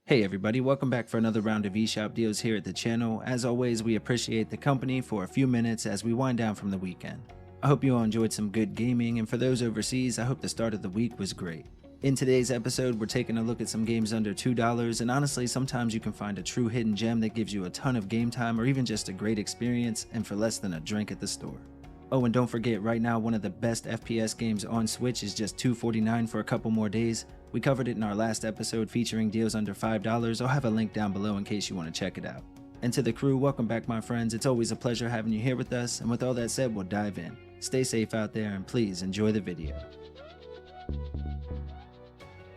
Hey everybody, welcome back for another round of eShop deals here at the channel. As always, we appreciate the company for a few minutes as we wind down from the weekend. I hope you all enjoyed some good gaming, and for those overseas, I hope the start of the week was great. In today's episode, we're taking a look at some games under $2, and honestly, sometimes you can find a true hidden gem that gives you a ton of game time or even just a great experience, and for less than a drink at the store. Oh, and don't forget, right now one of the best FPS games on Switch is just $2.49 for a couple more days. We covered it in our last episode featuring deals under $5. I'll have a link down below in case you want to check it out. And to the crew, welcome back my friends. It's always a pleasure having you here with us, and with all that said, we'll dive in. Stay safe out there and please enjoy the video.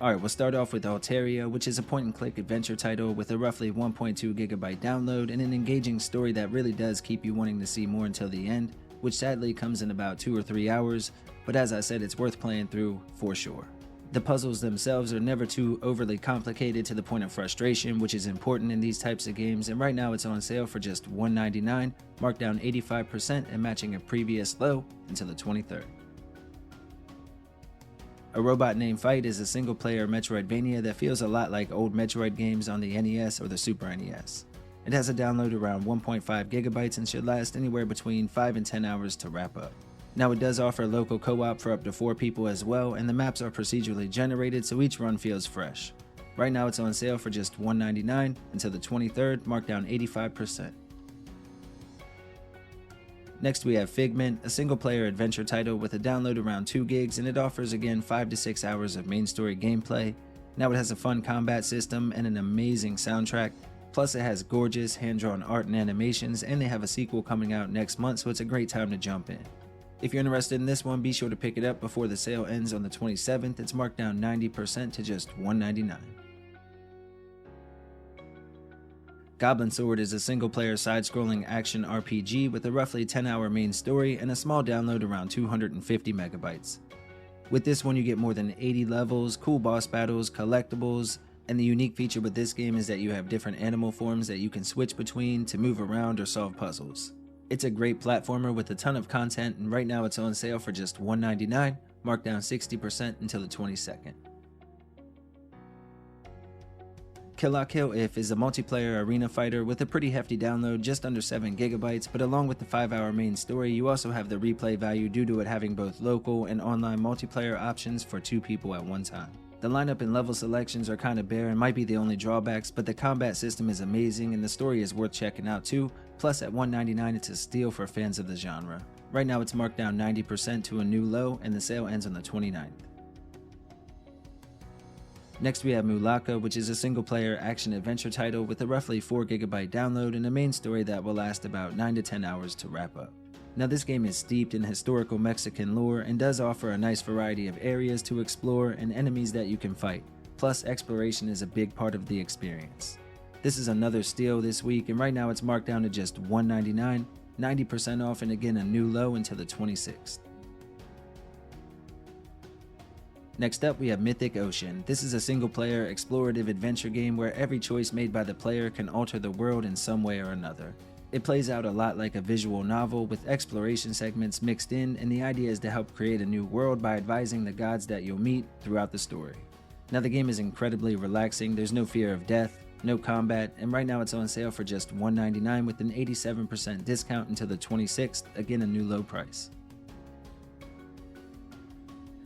Alright, we'll start off with Ulteria, which is a point-and-click adventure title with a roughly 1.2 gigabyte download and an engaging story that really does keep you wanting to see more until the end, which sadly comes in about 2 or 3 hours, but as I said, it's worth playing through for sure. The puzzles themselves are never too overly complicated to the point of frustration, which is important in these types of games, and right now it's on sale for just $1.99, marked down 85% and matching a previous low until the 23rd. A Robot Named Fight is a single-player Metroidvania that feels a lot like old Metroid games on the NES or the Super NES. It has a download around 1.5 gigabytes and should last anywhere between 5 and 10 hours to wrap up. Now it does offer local co-op for up to 4 people as well, and the maps are procedurally generated so each run feels fresh. Right now it's on sale for just $1.99 until the 23rd, marked down 85%. Next we have Figment, a single-player adventure title with a download around 2 gigs, and it offers again 5 to 6 hours of main story gameplay. Now it has a fun combat system and an amazing soundtrack, plus it has gorgeous hand-drawn art and animations, and they have a sequel coming out next month, so it's a great time to jump in. If you're interested in this one, be sure to pick it up before the sale ends on the 27th. It's marked down 90% to just $1.99. Goblin Sword is a single-player side-scrolling action RPG with a roughly 10-hour main story and a small download around 250 megabytes. With this one you get more than 80 levels, cool boss battles, collectibles, and the unique feature with this game is that you have different animal forms that you can switch between to move around or solve puzzles. It's a great platformer with a ton of content, and right now it's on sale for just $1.99, marked down 60% until the 22nd. Kill La Kill If is a multiplayer arena fighter with a pretty hefty download, just under 7 gigabytes, but along with the 5-hour main story, you also have the replay value due to it having both local and online multiplayer options for 2 people at one time. The lineup and level selections are kinda bare and might be the only drawbacks, but the combat system is amazing and the story is worth checking out too, plus at $1.99 it's a steal for fans of the genre. Right now it's marked down 90% to a new low and the sale ends on the 29th. Next we have Mulaka, which is a single-player action-adventure title with a roughly 4 gigabyte download and a main story that will last about 9 to 10 hours to wrap up. Now this game is steeped in historical Mexican lore and does offer a nice variety of areas to explore and enemies that you can fight, plus exploration is a big part of the experience. This is another steal this week, and right now it's marked down to just $1.99, 90% off, and again a new low until the 26th. Next up we have Mythic Ocean. This is a single-player explorative adventure game where every choice made by the player can alter the world in some way or another. It plays out a lot like a visual novel with exploration segments mixed in, and the idea is to help create a new world by advising the gods that you'll meet throughout the story. Now the game is incredibly relaxing, there's no fear of death, no combat, and right now it's on sale for just $1.99 with an 87% discount until the 26th, again a new low price.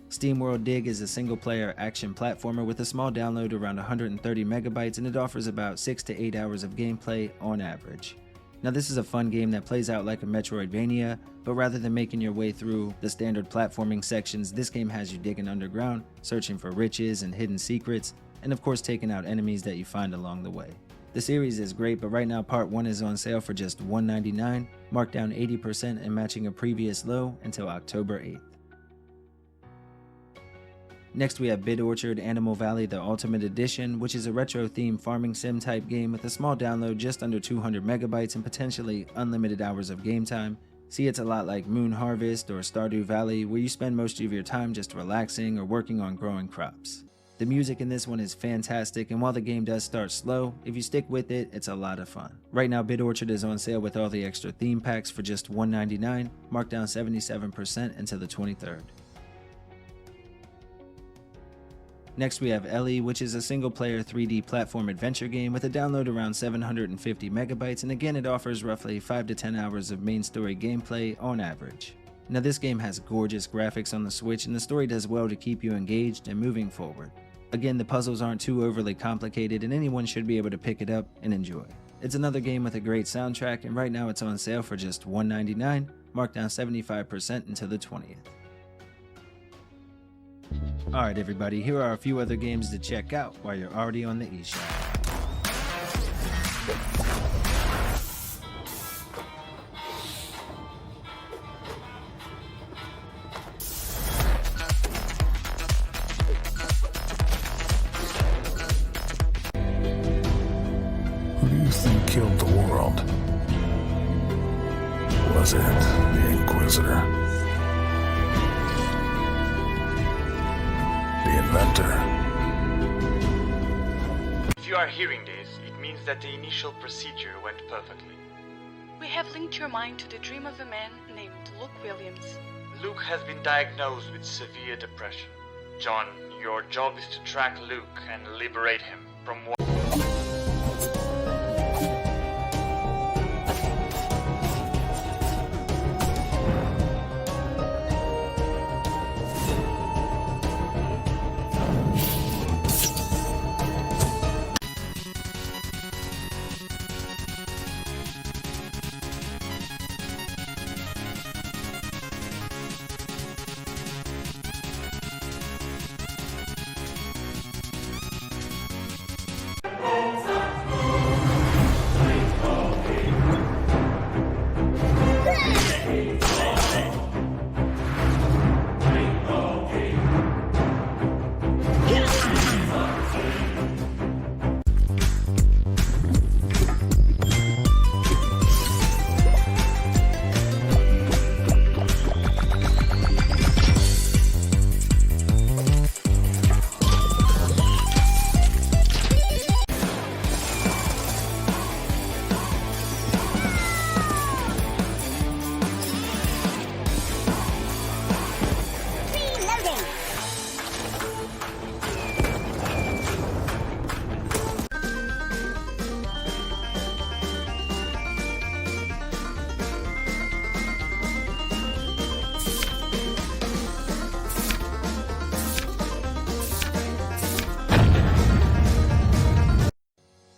SteamWorld Dig is a single-player action platformer with a small download around 130 megabytes, and it offers about 6 to 8 hours of gameplay on average. Now this is a fun game that plays out like a Metroidvania, but rather than making your way through the standard platforming sections, this game has you digging underground, searching for riches and hidden secrets, and of course taking out enemies that you find along the way. The series is great, but right now part 1 is on sale for just $1.99, marked down 80% and matching a previous low until October 8th. Next we have Bid Orchard Animal Valley The Ultimate Edition, which is a retro-themed farming sim type game with a small download just under 200 megabytes and potentially unlimited hours of game time. See, it's a lot like Moon Harvest or Stardew Valley, where you spend most of your time just relaxing or working on growing crops. The music in this one is fantastic, and while the game does start slow, if you stick with it, it's a lot of fun. Right now Bid Orchard is on sale with all the extra theme packs for just $1.99, marked down 77% until the 23rd. Next we have Elli, which is a single player 3D platform adventure game with a download around 750 megabytes, and again it offers roughly 5 to 10 hours of main story gameplay on average. Now this game has gorgeous graphics on the Switch, and the story does well to keep you engaged and moving forward. Again, the puzzles aren't too overly complicated and anyone should be able to pick it up and enjoy. It's another game with a great soundtrack, and right now it's on sale for just $1.99, marked down 75% until the 20th. Alright everybody, here are a few other games to check out while you're already on the eShop. Who do you think killed the world? Was it the Inquisitor? The inventor? If you are hearing this, it means that the initial procedure went perfectly. We have linked your mind to the dream of a man named Luke Williams. Luke has been diagnosed with severe depression. John, your job is to track Luke and liberate him from what...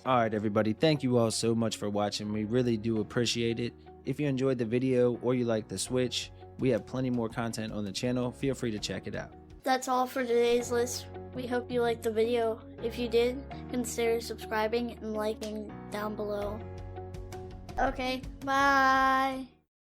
Alright everybody, thank you all so much for watching. We really do appreciate it. If you enjoyed the video or you like the Switch, we have plenty more content on the channel. Feel free to check it out. That's all for today's list. We hope you liked the video. If you did, consider subscribing and liking down below. Okay, bye!